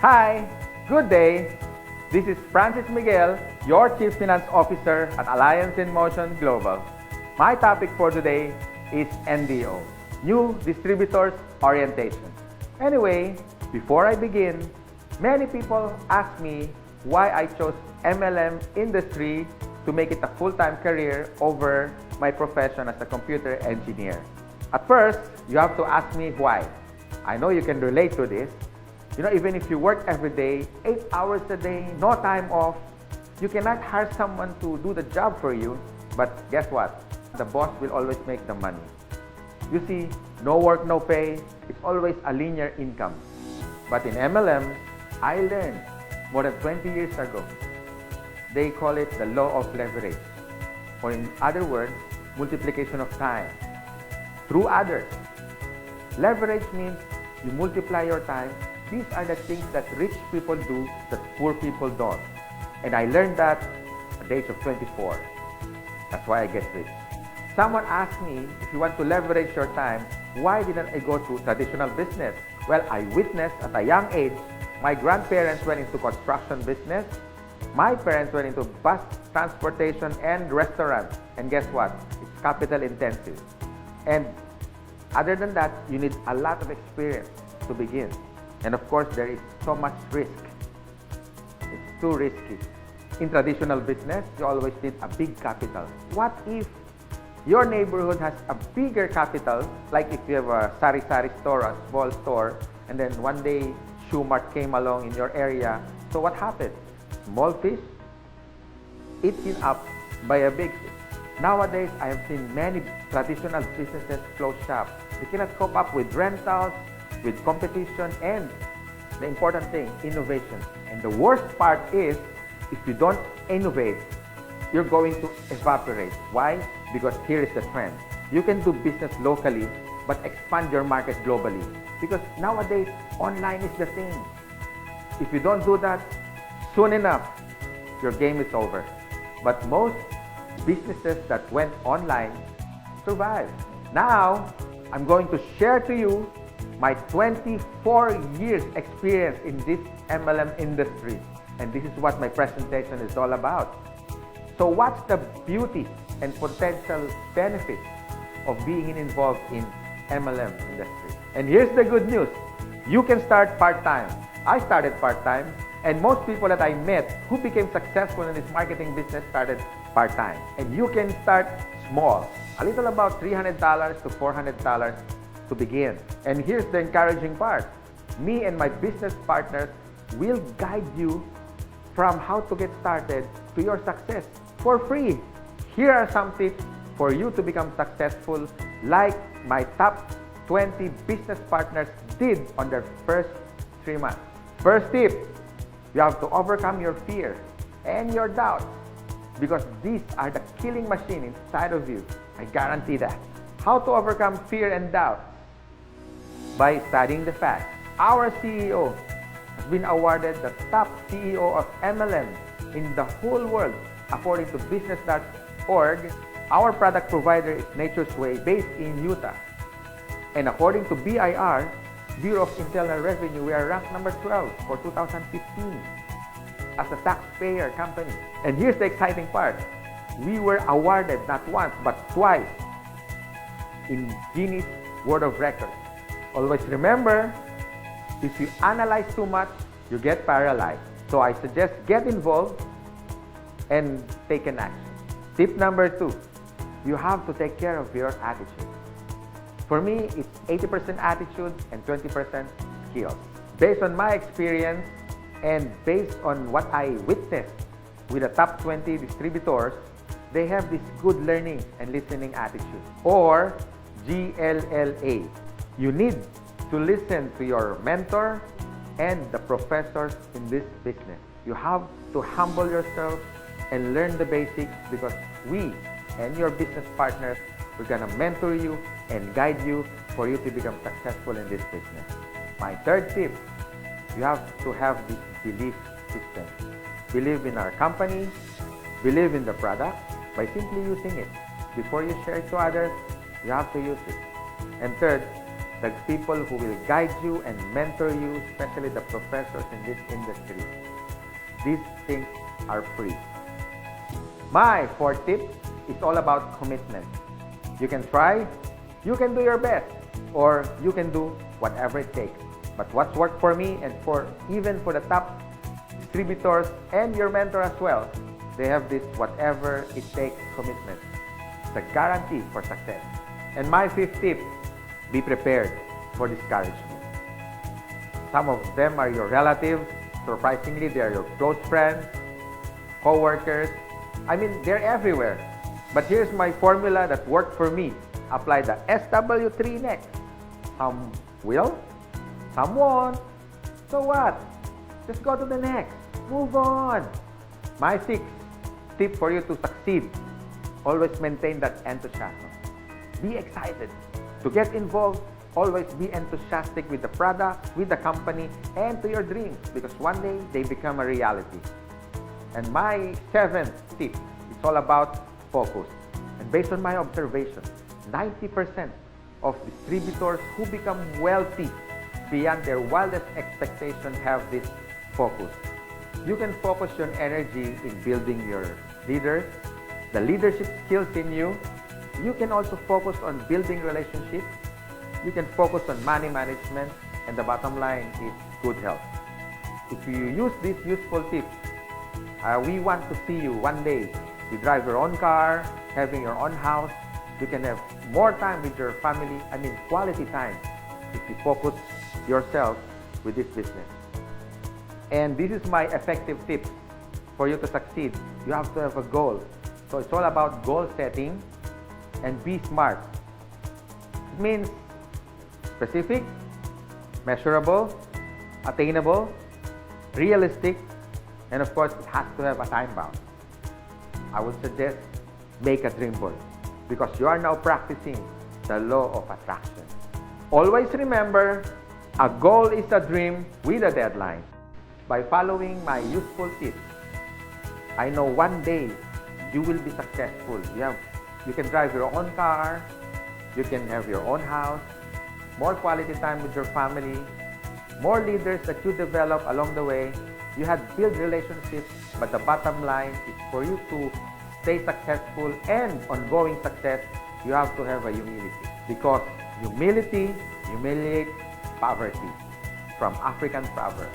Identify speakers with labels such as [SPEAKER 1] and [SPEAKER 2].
[SPEAKER 1] Hi, good day. This is Francis Miguel, your Chief Finance Officer at Alliance in Motion Global. My topic for today is NDO, New Distributors Orientation. Anyway, before I begin, many people ask me why I chose MLM industry to make it a full-time career over my profession as a computer engineer. At first, you have to ask me why. I know you can relate to this. Even if you work every day, 8 hours a day, no time off, you cannot hire someone to do the job for you. But guess what? The boss will always make the money. You see, no work, no pay. It's always a linear income. But in MLM, I learned more than 20 years ago. They call it the law of leverage. Or in other words, multiplication of time through others. Leverage means you multiply your time. These are the things that rich people do that poor people don't. And I learned that at the age of 24. That's why I get rich. Someone asked me, if you want to leverage your time, why didn't I go to traditional business? Well, I witnessed at a young age, my grandparents went into construction business. My parents went into bus transportation and restaurants. And guess what? It's capital intensive. And other than that, you need a lot of experience to begin. And of course, there is so much risk. It's too risky. In traditional business, you always need a big capital. What if your neighborhood has a bigger capital, like if you have a sari-sari store, a small store, and then one day Shoe Mart came along in your area. So what happened? Small fish eaten up by a big fish. Nowadays, I have seen many traditional businesses close shop. They cannot cope up with rentals, with competition, and the important thing, innovation. And the worst part is, if you don't innovate, you're going to evaporate. Why? Because here is the trend. You can do business locally, but expand your market globally. Because nowadays, online is the thing. If you don't do that, soon enough, your game is over. But most businesses that went online survived. Now, I'm going to share to you my 24 years experience in this MLM industry. And this is what my presentation is all about. So what's the beauty and potential benefits of being involved in MLM industry? And here's the good news. You can start part-time. I started part-time, and most people that I met who became successful in this marketing business started part-time. And you can start small, a little about $300 to $400 to begin. And here's the encouraging part. Me and my business partners will guide you from how to get started to your success for free. Here are some tips for you to become successful, like my top 20 business partners did on their first 3 months. First tip, you have to overcome your fear and your doubts, because these are the killing machine inside of you. I guarantee that. How to overcome fear and doubt? By studying the facts. Our CEO has been awarded the top CEO of MLM in the whole world according to business.org. Our product provider is Nature's Way, based in Utah. And according to BIR, Bureau of Internal Revenue, we are ranked number 12 for 2015 as a taxpayer company. And here's the exciting part. We were awarded not once but twice in Guinness World of Records. Always remember, if you analyze too much, you get paralyzed. So I suggest get involved and take an action. Tip number 2, you have to take care of your attitude. For me, it's 80% attitude and 20% skills. Based on my experience and based on what I witnessed with the top 20 distributors, they have this good learning and listening attitude, or GLLA. You need to listen to your mentor and the professors in this business. You have to humble yourself and learn the basics, because we and your business partners, we're gonna mentor you and guide you for you to become successful in this business. My third tip, you have to have this belief system. Believe in our company, believe in the product by simply using it. Before you share it to others, you have to use it. And third, the people who will guide you and mentor you, especially the professors in this industry. These things are free. My fourth tip is all about commitment. You can try, you can do your best, or you can do whatever it takes. But what's worked for me and even for the top distributors and your mentor as well, they have this whatever it takes commitment. It's a guarantee for success. And my fifth tip, be prepared for discouragement. Some of them are your relatives. Surprisingly, they are your close friends, co-workers. I mean, they're everywhere. But here's my formula that worked for me. Apply the SW3 next. Some will, some won't. So what? Just go to the next. Move on. My sixth tip for you to succeed, always maintain that enthusiasm. Be excited. To get involved, always be enthusiastic with the product, with the company, and to your dreams, because one day they become a reality. And my seventh tip is all about focus. And based on my observation, 90% of distributors who become wealthy beyond their wildest expectations have this focus. You can focus your energy in building your leaders, the leadership skills in you. You can also focus on building relationships. You can focus on money management, and the bottom line is good health. If you use these useful tips, we want to see you one day. You drive your own car, having your own house. You can have more time with your family, quality time, if you focus yourself with this business. And this is my effective tip for you to succeed. You have to have a goal. So it's all about goal setting and be smart. It means specific, measurable, attainable, realistic, and of course, it has to have a time bound. I would suggest make a dream board because you are now practicing the law of attraction. Always remember, a goal is a dream with a deadline. By following my useful tips, I know one day you will be successful. You can drive your own car, you can have your own house, more quality time with your family, more leaders that you develop along the way. You had built relationships, but the bottom line is for you to stay successful and ongoing success, you have to have a humility. Because humility humiliates poverty, from African proverb.